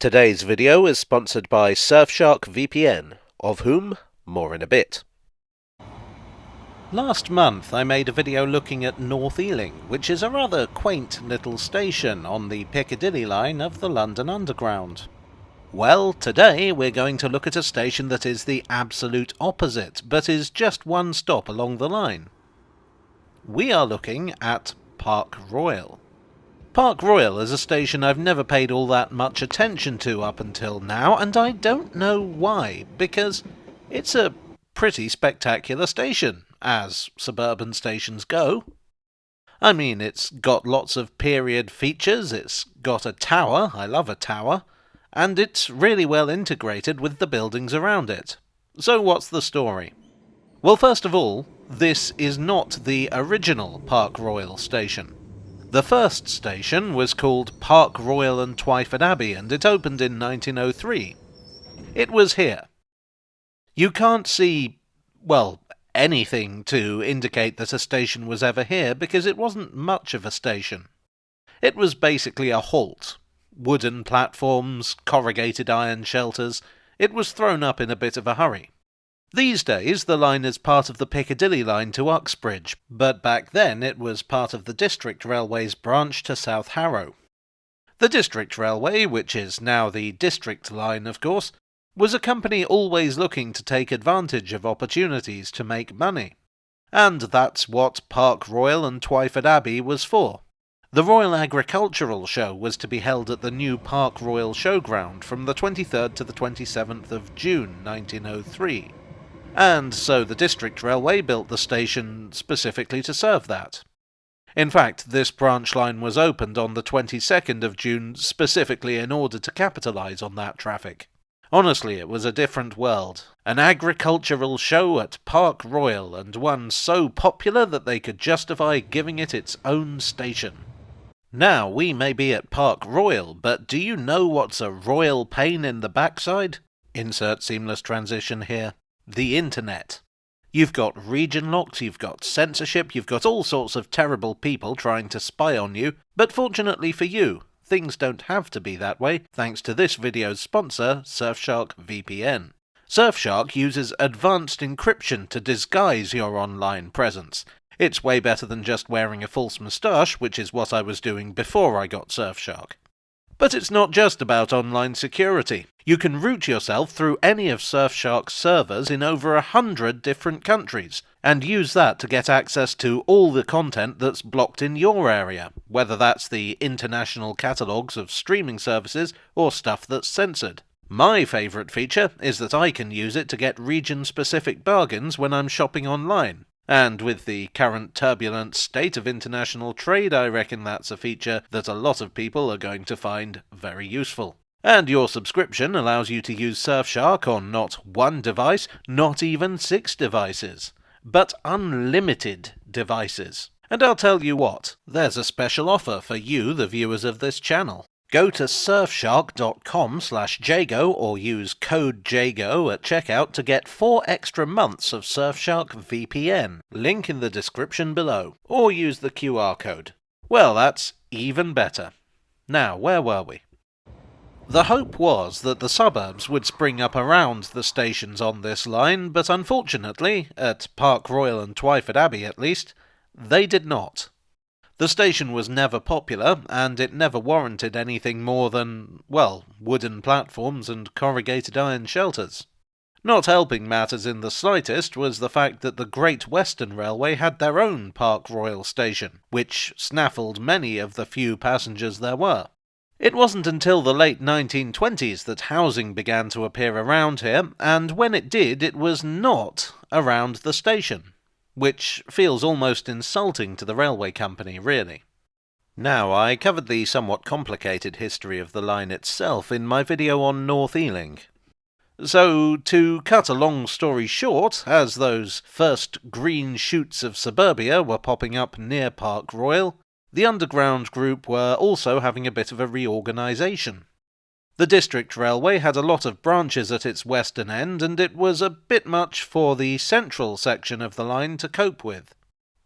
Today's video is sponsored by SharkVPN, of whom more in a bit. Last month I made a video looking at North Ealing, which is a rather quaint little station on the Piccadilly line of the London Underground. Well, today we're going to look at a station that is the absolute opposite, but is just one stop along the line. We are looking at Park Royal. Park Royal is a station I've never paid all that much attention to up until now, and I don't know why, because it's a pretty spectacular station, as suburban stations go. I mean, it's got lots of period features, it's got a tower, I love a tower, and it's really well integrated with the buildings around it. So what's the story? Well, first of all, this is not the original Park Royal station. The first station was called Park Royal and Twyford Abbey, and it opened in 1903. It was here. You can't see, well, anything to indicate that a station was ever here, because it wasn't much of a station. It was basically a halt. Wooden platforms, corrugated iron shelters. It was thrown up in a bit of a hurry. These days, the line is part of the Piccadilly line to Uxbridge, but back then it was part of the District Railway's branch to South Harrow. The District Railway, which is now the District Line of course, was a company always looking to take advantage of opportunities to make money. And that's what Park Royal and Twyford Abbey was for. The Royal Agricultural Show was to be held at the new Park Royal Showground from the 23rd to the 27th of June 1903. And so the District Railway built the station specifically to serve that. In fact, this branch line was opened on the 22nd of June specifically in order to capitalise on that traffic. Honestly, it was a different world. An agricultural show at Park Royal, and one so popular that they could justify giving it its own station. Now, we may be at Park Royal, but do you know what's a royal pain in the backside? Insert seamless transition here. The internet. You've got region locked, you've got censorship, you've got all sorts of terrible people trying to spy on you, but fortunately for you, things don't have to be that way thanks to this video's sponsor, SharkVPN. Surfshark uses advanced encryption to disguise your online presence. It's way better than just wearing a false moustache, which is what I was doing before I got Surfshark. But it's not just about online security. You can route yourself through any of Surfshark's servers in over 100 different countries, and use that to get access to all the content that's blocked in your area, whether that's the international catalogues of streaming services or stuff that's censored. My favourite feature is that I can use it to get region-specific bargains when I'm shopping online. And with the current turbulent state of international trade, I reckon that's a feature that a lot of people are going to find very useful. And your subscription allows you to use Surfshark on not one device, not even 6 devices, but unlimited devices. And I'll tell you what, there's a special offer for you, the viewers of this channel. Go to surfshark.com/Jago or use code JAGO at checkout to get 4 extra months of Surfshark VPN. Link in the description below. Or use the QR code. Well, that's even better. Now, where were we? The hope was that the suburbs would spring up around the stations on this line, but unfortunately, at Park Royal and Twyford Abbey at least, they did not. The station was never popular, and it never warranted anything more than, well, wooden platforms and corrugated iron shelters. Not helping matters in the slightest was the fact that the Great Western Railway had their own Park Royal station, which snaffled many of the few passengers there were. It wasn't until the late 1920s that housing began to appear around here, and when it did, it was not around the station. Which feels almost insulting to the railway company, really. Now, I covered the somewhat complicated history of the line itself in my video on North Ealing. So, to cut a long story short, as those first green shoots of suburbia were popping up near Park Royal, the Underground Group were also having a bit of a reorganisation. The District Railway had a lot of branches at its western end, and it was a bit much for the central section of the line to cope with.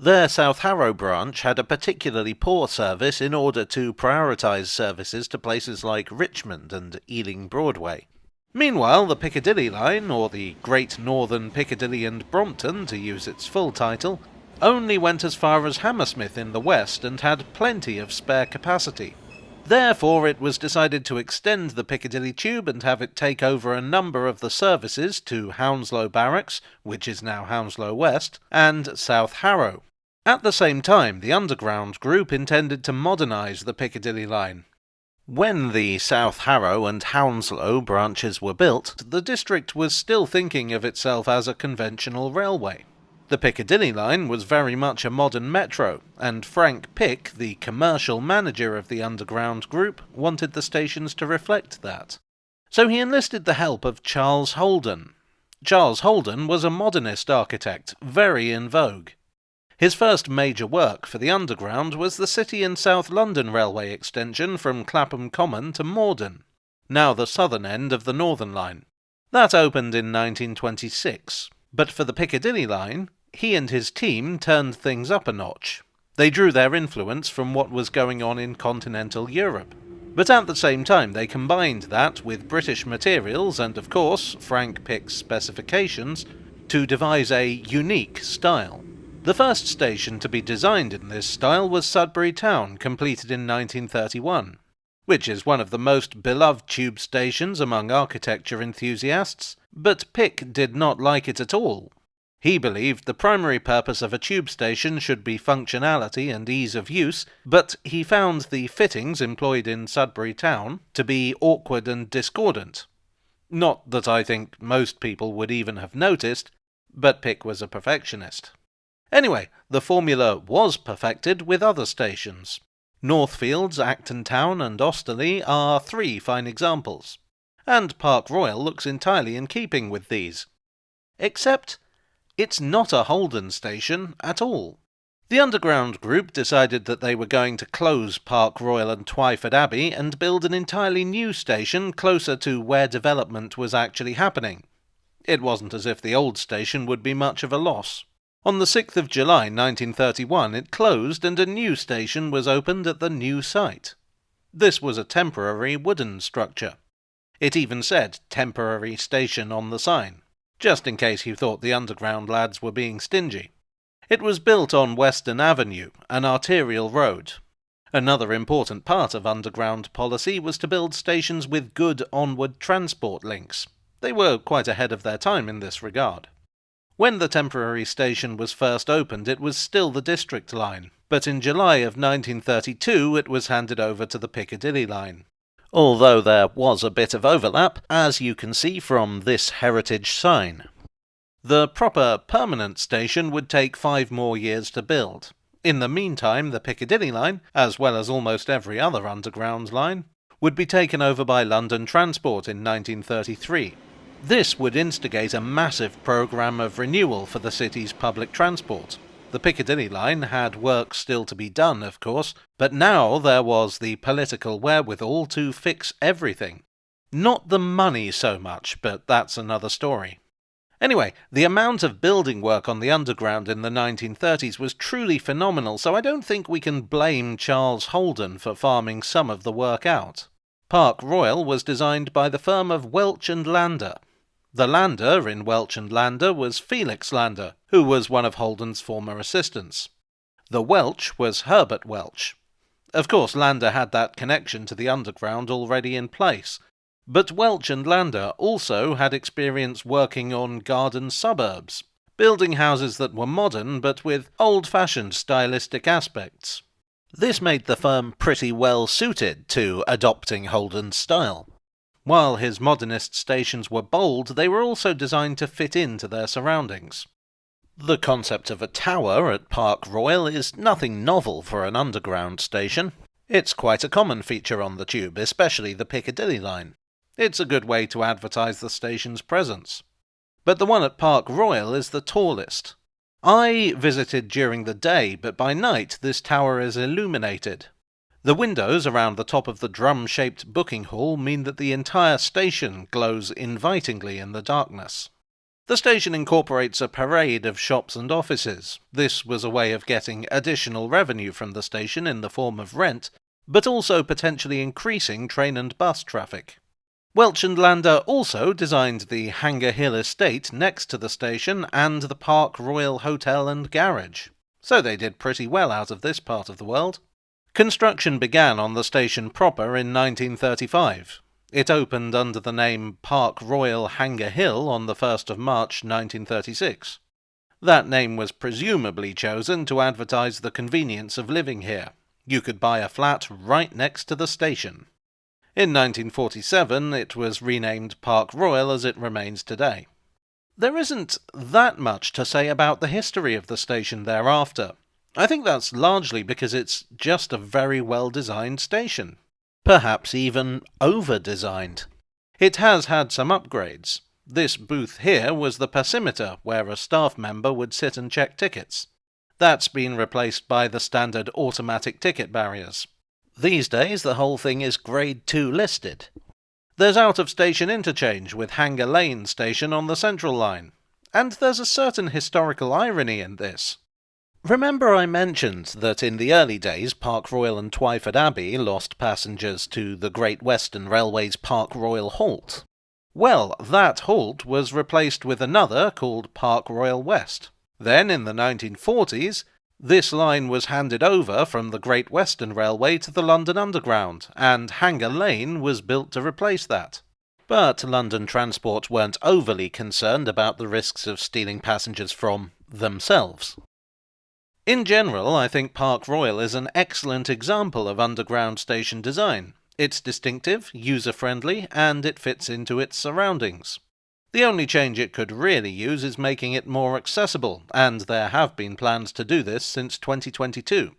Their South Harrow branch had a particularly poor service in order to prioritise services to places like Richmond and Ealing Broadway. Meanwhile, the Piccadilly line, or the Great Northern Piccadilly and Brompton to use its full title, only went as far as Hammersmith in the west and had plenty of spare capacity. Therefore, it was decided to extend the Piccadilly Tube and have it take over a number of the services to Hounslow Barracks, which is now Hounslow West, and South Harrow. At the same time, the Underground Group intended to modernise the Piccadilly line. When the South Harrow and Hounslow branches were built, the district was still thinking of itself as a conventional railway. The Piccadilly line was very much a modern metro, and Frank Pick, the commercial manager of the Underground Group, wanted the stations to reflect that. So he enlisted the help of Charles Holden. Charles Holden was a modernist architect, very in vogue. His first major work for the Underground was the City and South London Railway extension from Clapham Common to Morden, now the southern end of the Northern Line. That opened in 1926, but for the Piccadilly line, he and his team turned things up a notch. They drew their influence from what was going on in continental Europe, but at the same time they combined that with British materials and, of course, Frank Pick's specifications to devise a unique style. The first station to be designed in this style was Sudbury Town, completed in 1931, which is one of the most beloved tube stations among architecture enthusiasts, but Pick did not like it at all. He believed the primary purpose of a tube station should be functionality and ease of use, but he found the fittings employed in Sudbury Town to be awkward and discordant. Not that I think most people would even have noticed, but Pick was a perfectionist. Anyway, the formula was perfected with other stations. Northfields, Acton Town and Osterley are three fine examples, and Park Royal looks entirely in keeping with these. Except, it's not a Holden station at all. The Underground Group decided that they were going to close Park Royal and Twyford Abbey and build an entirely new station closer to where development was actually happening. It wasn't as if the old station would be much of a loss. On the 6th of July 1931 it closed and a new station was opened at the new site. This was a temporary wooden structure. It even said "temporary station" on the sign, just in case you thought the Underground lads were being stingy. It was built on Western Avenue, an arterial road. Another important part of Underground policy was to build stations with good onward transport links. They were quite ahead of their time in this regard. When the temporary station was first opened, it was still the District line, but in July of 1932 it was handed over to the Piccadilly line. Although there was a bit of overlap, as you can see from this heritage sign. The proper permanent station would take 5 more years to build. In the meantime, the Piccadilly line, as well as almost every other Underground line, would be taken over by London Transport in 1933. This would instigate a massive programme of renewal for the city's public transport. The Piccadilly line had work still to be done, of course, but now there was the political wherewithal to fix everything. Not the money so much, but that's another story. Anyway, the amount of building work on the Underground in the 1930s was truly phenomenal, so I don't think we can blame Charles Holden for farming some of the work out. Park Royal was designed by the firm of Welch and Lander. The Lander in Welch and Lander was Felix Lander, who was one of Holden's former assistants. The Welch was Herbert Welch. Of course, Lander had that connection to the Underground already in place, but Welch and Lander also had experience working on garden suburbs, building houses that were modern but with old-fashioned stylistic aspects. This made the firm pretty well suited to adopting Holden's style. While his modernist stations were bold, they were also designed to fit into their surroundings. The concept of a tower at Park Royal is nothing novel for an Underground station. It's quite a common feature on the tube, especially the Piccadilly line. It's a good way to advertise the station's presence. But the one at Park Royal is the tallest. I visited during the day, but by night this tower is illuminated. The windows around the top of the drum-shaped booking hall mean that the entire station glows invitingly in the darkness. The station incorporates a parade of shops and offices. This was a way of getting additional revenue from the station in the form of rent, but also potentially increasing train and bus traffic. Welch and Lander also designed the Hanger Hill estate next to the station and the Park Royal Hotel and Garage, so they did pretty well out of this part of the world. Construction began on the station proper in 1935. It opened under the name Park Royal Hanger Hill on the 1st of March 1936. That name was presumably chosen to advertise the convenience of living here. You could buy a flat right next to the station. In 1947, it was renamed Park Royal as it remains today. There isn't that much to say about the history of the station thereafter. I think that's largely because it's just a very well-designed station. Perhaps even over-designed. It has had some upgrades. This booth here was the passimeter, where a staff member would sit and check tickets. That's been replaced by the standard automatic ticket barriers. These days the whole thing is Grade 2 listed. There's out-of-station interchange with Hanger Lane station on the Central Line. And there's a certain historical irony in this. Remember I mentioned that in the early days Park Royal and Twyford Abbey lost passengers to the Great Western Railway's Park Royal Halt? Well, that halt was replaced with another called Park Royal West. Then, in the 1940s, this line was handed over from the Great Western Railway to the London Underground, and Hanger Lane was built to replace that. But London Transport weren't overly concerned about the risks of stealing passengers from themselves. In general, I think Park Royal is an excellent example of underground station design. It's distinctive, user-friendly, and it fits into its surroundings. The only change it could really use is making it more accessible, and there have been plans to do this since 2022.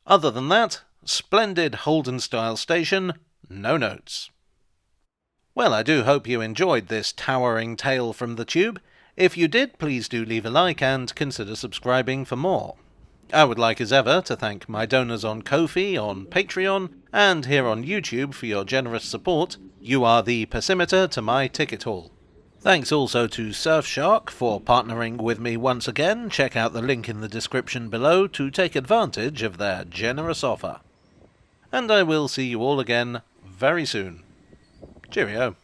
Other than that, splendid Holden-style station, no notes. Well, I do hope you enjoyed this towering tale from the tube. If you did, please do leave a like and consider subscribing for more. I would like as ever to thank my donors on Ko-fi, on Patreon, and here on YouTube for your generous support. You are the passimeter to my ticket haul. Thanks also to Surfshark for partnering with me once again. Check out the link in the description below to take advantage of their generous offer. And I will see you all again very soon. Cheerio.